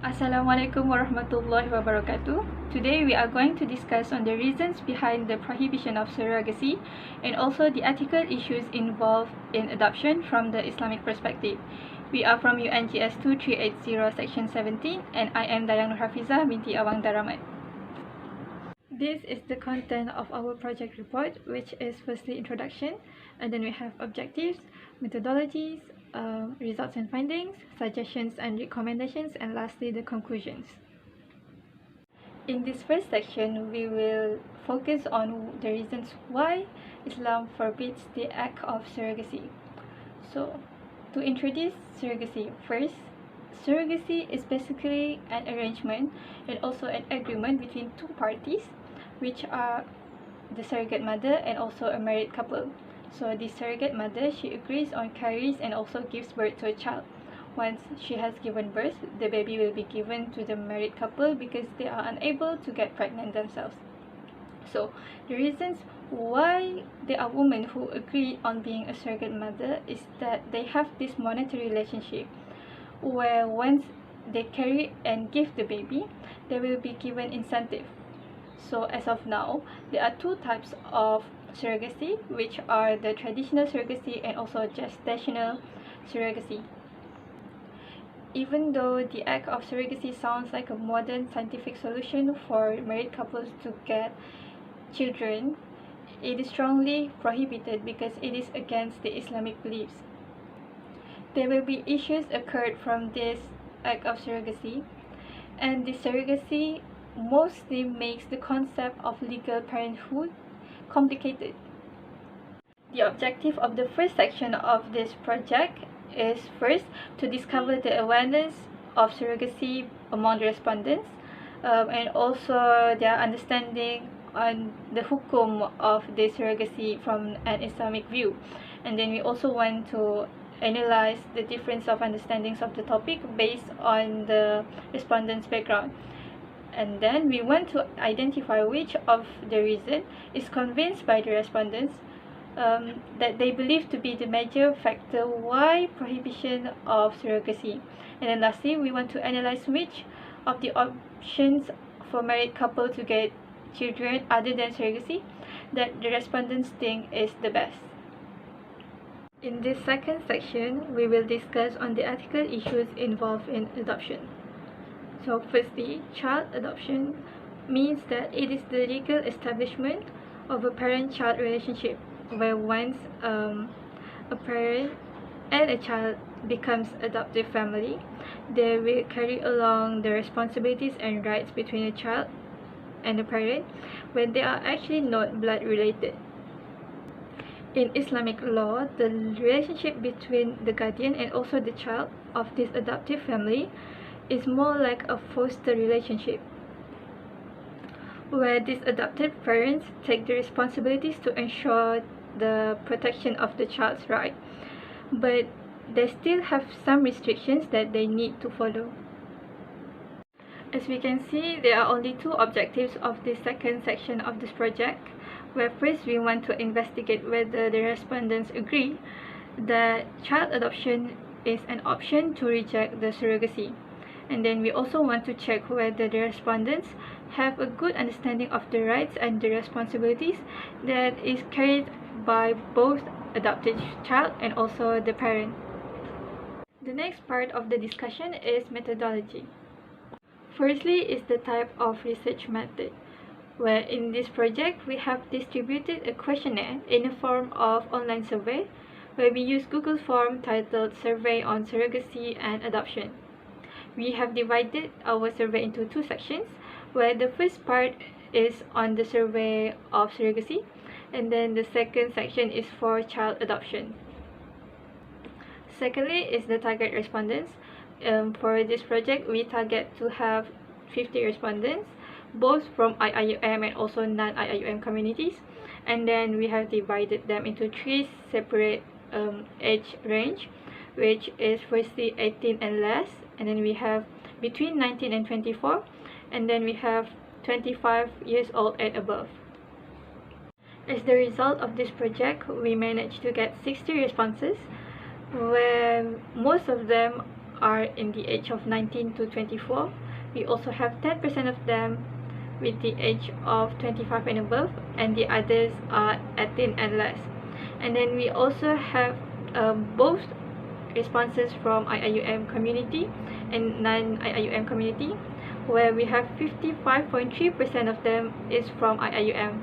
Assalamualaikum warahmatullahi wabarakatuh. Today we are going to discuss on the reasons behind the prohibition of surrogacy and also the ethical issues involved in adoption from the Islamic perspective. We are from UNGS 2380 section 17 and I am Dayang Nur Hafizah binti Awang Daramat. This is the content of our project report, which is firstly introduction, and then we have objectives, methodologies, results and findings, suggestions and recommendations, and lastly the conclusions. In this first section, we will focus on the reasons why Islam forbids the act of surrogacy. So, to introduce surrogacy, first, surrogacy is basically an arrangement and also an agreement between two parties, which are the surrogate mother and also a married couple. So the surrogate mother, she agrees on carries and also gives birth to a child. Once she has given birth, the baby will be given to the married couple because they are unable to get pregnant themselves. So the reasons why there are women who agree on being a surrogate mother is that they have this monetary relationship where once they carry and give the baby, they will be given incentive. So as of now, there are two types of surrogacy, which are the traditional surrogacy and also gestational surrogacy. Even though the act of surrogacy sounds like a modern scientific solution for married couples to get children, it is strongly prohibited because it is against the Islamic beliefs. There will be issues occurred from this act of surrogacy, and the surrogacy mostly makes the concept of legal parenthood complicated. The objective of the first section of this project is first to discover the awareness of surrogacy among the respondents and also their understanding on the hukum of the surrogacy from an Islamic view. And then we also want to analyze the difference of understandings of the topic based on the respondents' background. And then we want to identify which of the reason is convinced by the respondents that they believe to be the major factor why prohibition of surrogacy. And then lastly, we want to analyze which of the options for married couple to get children other than surrogacy that the respondents think is the best. In this second section, we will discuss on the ethical issues involved in adoption. So firstly, child adoption means that it is the legal establishment of a parent-child relationship where once a parent and a child becomes adoptive family, they will carry along the responsibilities and rights between a child and a parent when they are actually not blood related. In Islamic law, the relationship between the guardian and also the child of this adoptive family is more like a foster relationship, where these adopted parents take the responsibilities to ensure the protection of the child's right, but they still have some restrictions that they need to follow. As we can see, there are only two objectives of this second section of this project, where first we want to investigate whether the respondents agree that child adoption is an option to reject the surrogacy. And then we also want to check whether the respondents have a good understanding of the rights and the responsibilities that is carried by both adopted child and also the parent. The next part of the discussion is methodology. Firstly is the type of research method, where in this project we have distributed a questionnaire in the form of online survey, where we use Google form titled Survey on Surrogacy and Adoption. We have divided our survey into two sections, where the first part is on the survey of surrogacy, and then the second section is for child adoption. Secondly is the target respondents. For this project, we target to have 50 respondents, both from IIUM and also non-IIUM communities, and then we have divided them into three separate age range, which is firstly 18 and less, and then we have between 19 and 24, and then we have 25 years old and above. As the result of this project, we managed to get 60 responses, where most of them are in the age of 19 to 24. We also have 10% of them with the age of 25 and above, and the others are 18 and less. And then we also have both responses from IIUM community and non-IIUM community, where we have 55.3% of them is from IIUM.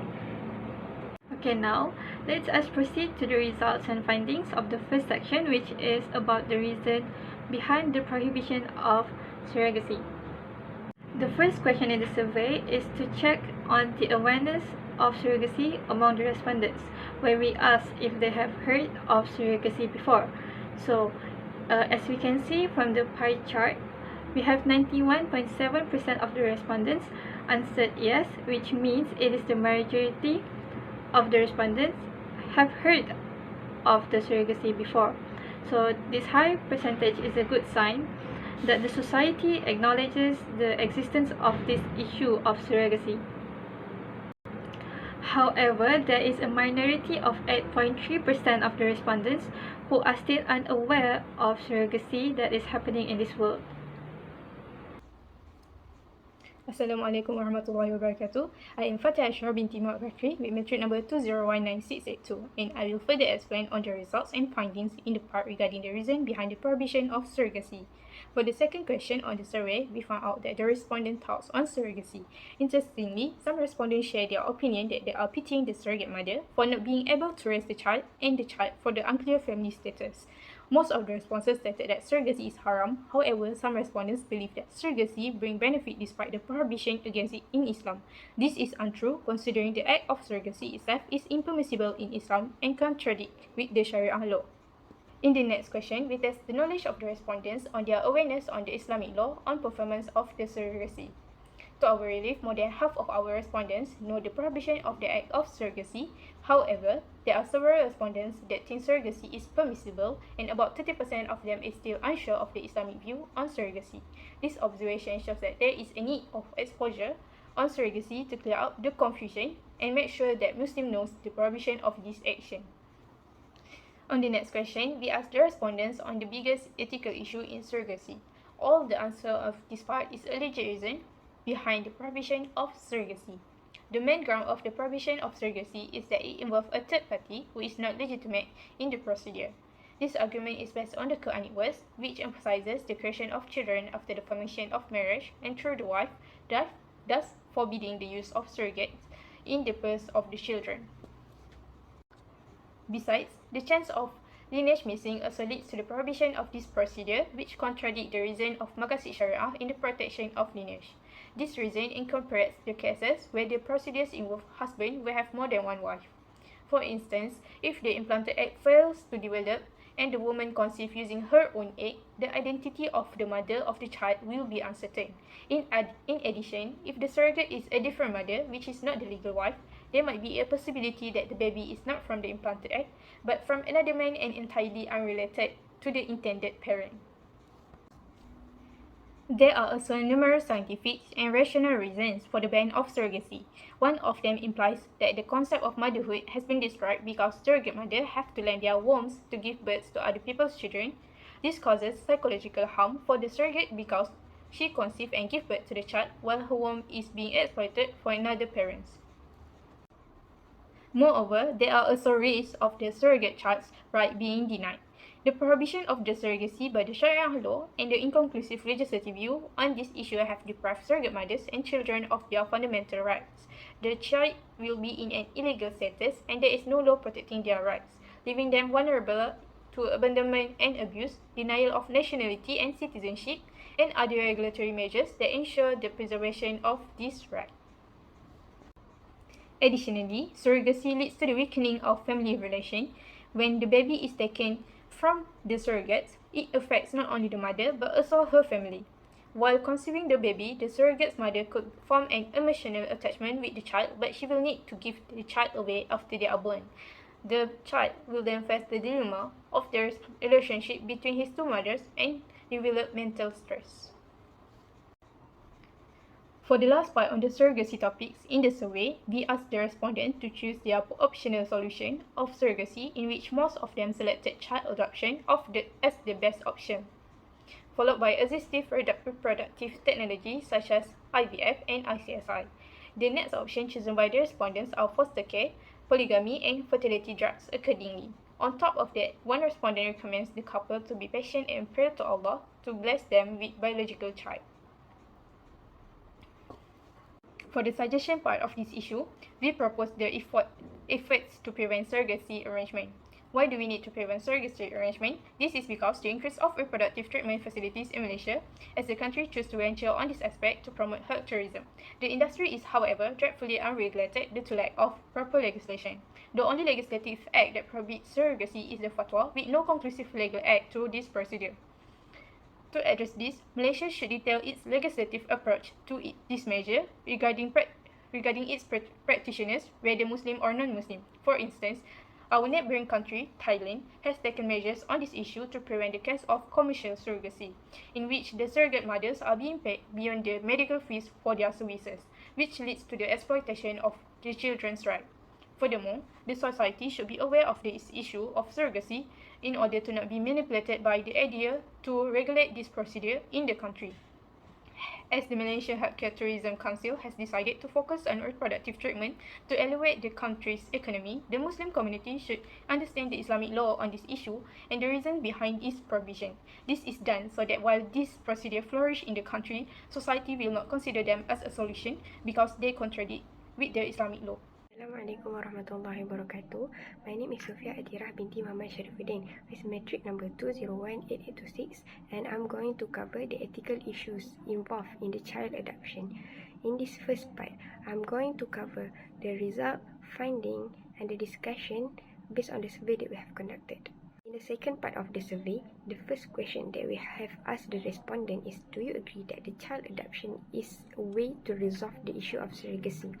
Okay, now let us proceed to the results and findings of the first section, which is about the reason behind the prohibition of surrogacy. The first question in the survey is to check on the awareness of surrogacy among the respondents, where we ask if they have heard of surrogacy before. So, as we can see from the pie chart, we have 91.7% of the respondents answered yes, which means it is the majority of the respondents have heard of the surrogacy before. So this high percentage is a good sign that the society acknowledges the existence of this issue of surrogacy. However, there is a minority of 8.3% of the respondents who are still unaware of surrogacy that is happening in this world. Assalamualaikum warahmatullahi wabarakatuh. I am Fatih Ashar binti Mak Bakri with metric number 2019682, and I will further explain on the results and findings in the part regarding the reason behind the prohibition of surrogacy. For the second question on the survey, we found out that the respondent thoughts on surrogacy. Interestingly, some respondents share their opinion that they are pitying the surrogate mother for not being able to raise the child and the child for the unclear family status. Most of the responses stated that surrogacy is haram. However, some respondents believe that surrogacy brings benefit despite the prohibition against it in Islam. This is untrue, considering the act of surrogacy itself is impermissible in Islam and contradicts with the Sharia law. In the next question, we test the knowledge of the respondents on their awareness on the Islamic law on performance of the surrogacy. To our relief, more than half of our respondents know the prohibition of the act of surrogacy. However, there are several respondents that think surrogacy is permissible, and about 30% of them is still unsure of the Islamic view on surrogacy. This observation shows that there is a need of exposure on surrogacy to clear up the confusion and make sure that Muslim knows the prohibition of this action. On the next question, we asked the respondents on the biggest ethical issue in surrogacy. All the answer of this part is a legit reason behind the prohibition of surrogacy. The main ground of the prohibition of surrogacy is that it involves a third party who is not legitimate in the procedure. This argument is based on the Quranic verse, which emphasizes the creation of children after the formation of marriage and through the wife, thus forbidding the use of surrogates in the birth of the children. Besides, the chance of lineage missing also leads to the prohibition of this procedure, which contradicts the reason of Maqasid Sharia in the protection of lineage. This reason incorporates the cases where the procedures involve husband will have more than one wife. For instance, if the implanted egg fails to develop and the woman conceives using her own egg, the identity of the mother of the child will be uncertain. In addition, if the surrogate is a different mother, which is not the legal wife, there might be a possibility that the baby is not from the implanted egg, but from another man and entirely unrelated to the intended parent. There are also numerous scientific and rational reasons for the ban of surrogacy. One of them implies that the concept of motherhood has been destroyed because surrogate mothers have to lend their wombs to give birth to other people's children. This causes psychological harm for the surrogate because she conceives and gives birth to the child while her womb is being exploited for another parent. Moreover, there are also risks of the surrogate child's right being denied. The prohibition of the surrogacy by the Sharia law and the inconclusive legislative view on this issue have deprived surrogate mothers and children of their fundamental rights. The child will be in an illegal status and there is no law protecting their rights, leaving them vulnerable to abandonment and abuse, denial of nationality and citizenship, and other regulatory measures that ensure the preservation of this right. Additionally, surrogacy leads to the weakening of family relations. When the baby is taken from the surrogates, it affects not only the mother but also her family. While conceiving the baby, the surrogate's mother could form an emotional attachment with the child, but she will need to give the child away after they are born. The child will then face the dilemma of the relationship between his two mothers and develop mental stress. For the last part on the surrogacy topics in the survey, we asked the respondents to choose their optional solution of surrogacy, in which most of them selected child adoption as the best option. followed by assistive reproductive technology such as IVF and ICSI. The next option chosen by the respondents are foster care, polygamy, and fertility drugs accordingly. On top of that, one respondent recommends the couple to be patient and pray to Allah to bless them with biological child. For the suggestion part of this issue, we propose the efforts to prevent surrogacy arrangement. Why do we need to prevent surrogacy arrangement? This is because the increase of reproductive treatment facilities in Malaysia, as the country chose to venture on this aspect to promote health tourism. The industry is, however, dreadfully unregulated due to lack of proper legislation. The only legislative act that prohibits surrogacy is the fatwa, with no conclusive legal act to this procedure. To address this, Malaysia should detail its legislative approach to this measure regarding its practitioners, whether Muslim or non-Muslim. For instance, our neighbouring country, Thailand, has taken measures on this issue to prevent the case of commercial surrogacy, in which the surrogate mothers are being paid beyond the medical fees for their services, which leads to the exploitation of the children's rights. Furthermore, the society should be aware of this issue of surrogacy in order to not be manipulated by the idea to regulate this procedure in the country. As the Malaysia Healthcare Tourism Council has decided to focus on reproductive treatment to elevate the country's economy, the Muslim community should understand the Islamic law on this issue and the reason behind its prohibition. This is done so that while this procedure flourish in the country, society will not consider them as a solution because they contradict with the Islamic law. Assalamualaikum warahmatullahi wabarakatuh. My name is Sofia Adirah binti Muhammad Sharifuddin with metric number 2018826, and I'm going to cover the ethical issues involved in the child adoption. In this first part, I'm going to cover the result, finding, and the discussion based on the survey that we have conducted. In the second part of the survey, the first question that we have asked the respondent is, do you agree that the child adoption is a way to resolve the issue of surrogacy?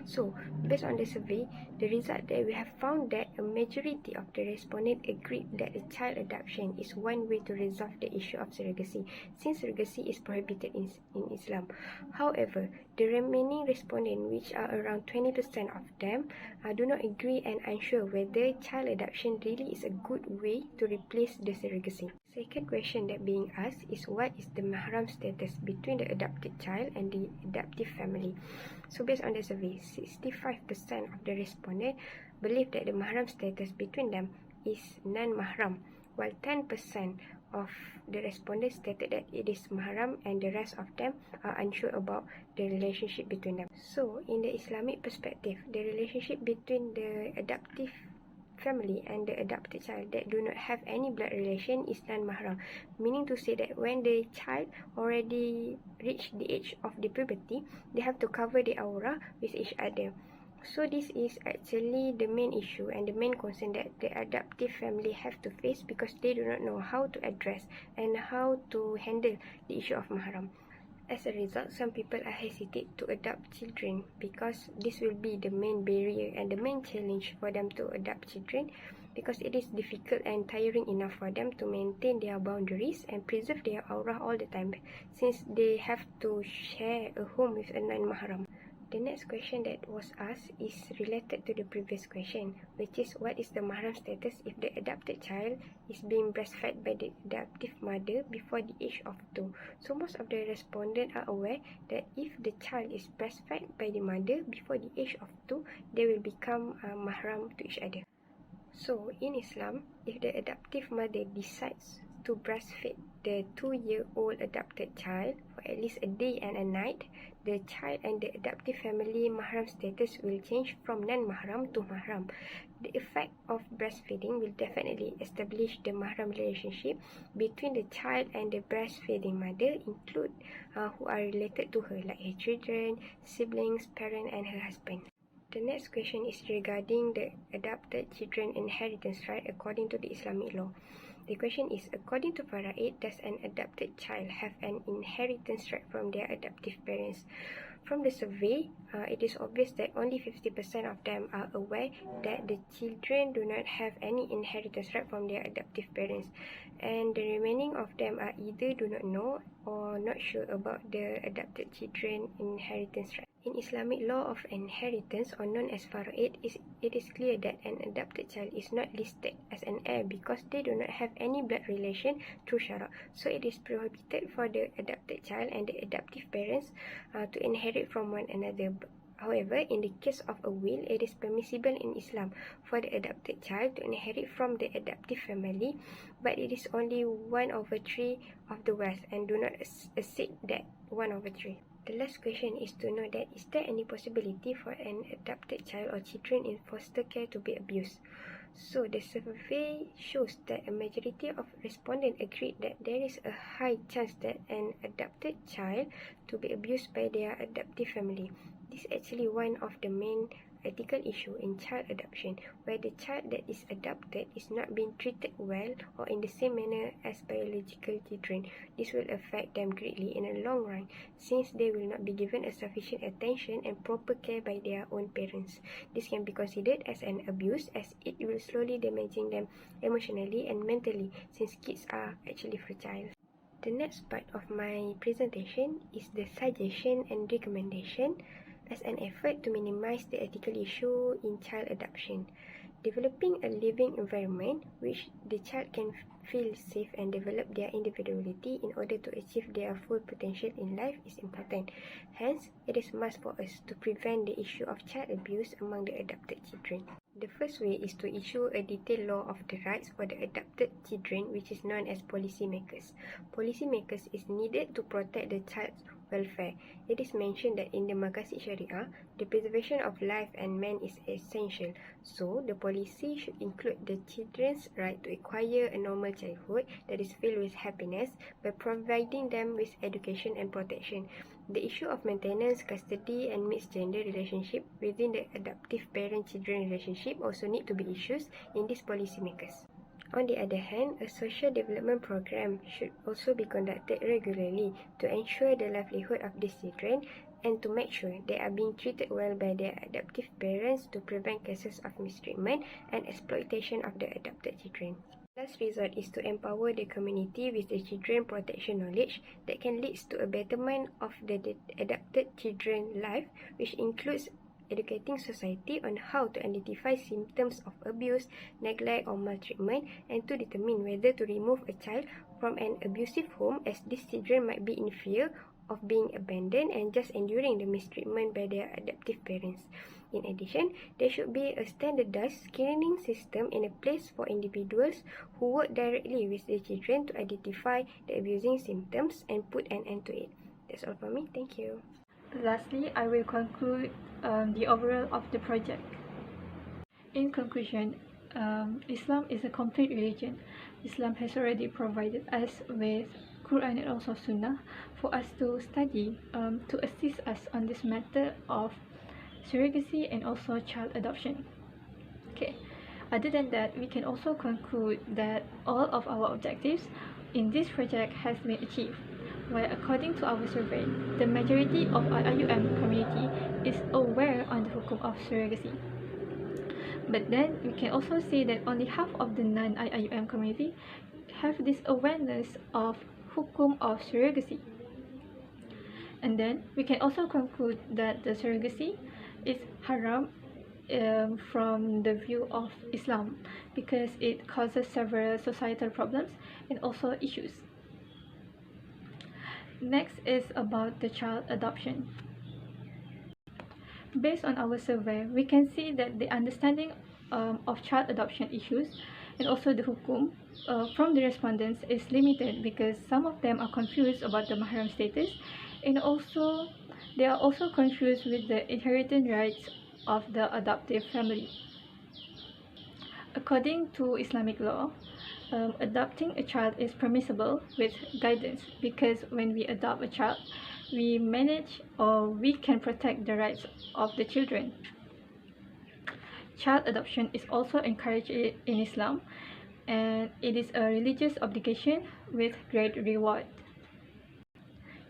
So, based on the survey, the result that we have found that a majority of the respondents agreed that the child adoption is one way to resolve the issue of surrogacy, since surrogacy is prohibited in Islam. However, the remaining respondents, which are around 20% of them, do not agree and unsure whether child adoption really is a good way to replace the surrogacy. Second question that being asked is, what is the mahram status between the adopted child and the adoptive family? So based on the survey, 65% of the respondents believe that the mahram status between them is non-mahram, while 10% of the respondents stated that it is mahram, and the rest of them are unsure about the relationship between them. So in the Islamic perspective, the relationship between the adoptive family and the adopted child that do not have any blood relation is non-mahram, meaning to say that when the child already reached the age of the puberty, they have to cover the aura with each other. So this is actually the main issue and the main concern that the adoptive family have to face, because they do not know how to address and how to handle the issue of mahram. As a result, some people are hesitant to adopt children because this will be the main barrier and the main challenge for them to adopt children, because it is difficult and tiring enough for them to maintain their boundaries and preserve their aura all the time, since they have to share a home with a non-mahram. The next question that was asked is related to the previous question, which is, what is the mahram status if the adopted child is being breastfed by the adoptive mother before the age of 2? So most of the respondents are aware that if the child is breastfed by the mother before the age of 2, they will become mahram to each other. So in Islam, if the adoptive mother decides to breastfeed the 2-year-old adopted child for at least a day and a night, the child and the adoptive family mahram status will change from non-mahram to mahram. The effect of breastfeeding will definitely establish the mahram relationship between the child and the breastfeeding mother, include who are related to her, like her children, siblings, parent, and her husband. The next question is regarding the adopted children inheritance right according to the Islamic law. The question is, according to Fara'id, does an adopted child have an inheritance right from their adoptive parents? From the survey, it is obvious that only 50% of them are aware that the children do not have any inheritance right from their adoptive parents, and the remaining of them are either do not know or not sure about the adopted children inheritance right. In Islamic law of inheritance, or known as faraid, it is clear that an adopted child is not listed as an heir because they do not have any blood relation through shara. So it is prohibited for the adopted child and the adoptive parents to inherit from one another. However, in the case of a will, it is permissible in Islam for the adopted child to inherit from the adoptive family, but it is only 1/3 of the wealth and do not exceed that 1/3. The last question is to know that is there any possibility for an adopted child or children in foster care to be abused? So the survey shows that a majority of respondents agreed that there is a high chance that an adopted child to be abused by their adoptive family. This is actually one of the main ethical issue in child adoption, where the child that is adopted is not being treated well or in the same manner as biological children. This will affect them greatly in the long run, since they will not be given a sufficient attention and proper care by their own parents. This can be considered as an abuse, as it will slowly damaging them emotionally and mentally, since kids are actually fragile. The next part of my presentation is the suggestion and recommendation as an effort to minimize the ethical issue in child adoption. Developing a living environment which the child can feel safe and develop their individuality in order to achieve their full potential in life is important. Hence, it is must for us to prevent the issue of child abuse among the adopted children. The first way is to issue a detailed law of the rights for the adopted children, which is known as policymakers. Policymakers is needed to protect the child's welfare. It is mentioned that in the Maqasid Sharia, the preservation of life and man is essential. So, the policy should include the children's right to acquire a normal childhood that is filled with happiness by providing them with education and protection. The issue of maintenance, custody, and mixed gender relationship within the adoptive parent-children relationship also need to be issues in these policymakers. On the other hand, a social development program should also be conducted regularly to ensure the livelihood of these children and to make sure they are being treated well by their adoptive parents to prevent cases of mistreatment and exploitation of the adopted children. Last resort is to empower the community with the children protection knowledge that can lead to a betterment of the adopted children's life, which includes educating society on how to identify symptoms of abuse, neglect or maltreatment, and to determine whether to remove a child from an abusive home, as these children might be in fear of being abandoned and just enduring the mistreatment by their adoptive parents. In addition, there should be a standardized screening system in place for individuals who work directly with the children to identify the abusing symptoms and put an end to it. That's all for me. Thank you. Lastly, I will conclude the overall of the project. In conclusion, Islam is a complete religion. Islam has already provided us with Quran and also Sunnah for us to study to assist us on this matter of surrogacy and also child adoption. Okay. Other than that, we can also conclude that all of our objectives in this project has been achieved. Where according to our survey, the majority of our IUM community is aware on the hukum of surrogacy. But then we can also say that only half of the non-IUM community have this awareness of hukum of surrogacy. And then we can also conclude that the surrogacy is haram from the view of Islam because it causes several societal problems and also issues. Next is about the child adoption. Based on our survey, we can see that the understanding of child adoption issues and also the hukum from the respondents is limited because some of them are confused about the mahram status, and also they are also confused with the inheritance rights of the adoptive family. According to Islamic law, adopting a child is permissible with guidance because when we adopt a child, we manage or we can protect the rights of the children. Child adoption is also encouraged in Islam, and it is a religious obligation with great reward.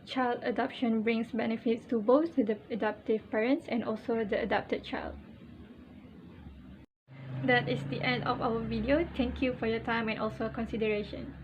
child adoption brings benefits to both the adoptive parents and also the adopted child. That is the end of our video. Thank you for your time and also consideration.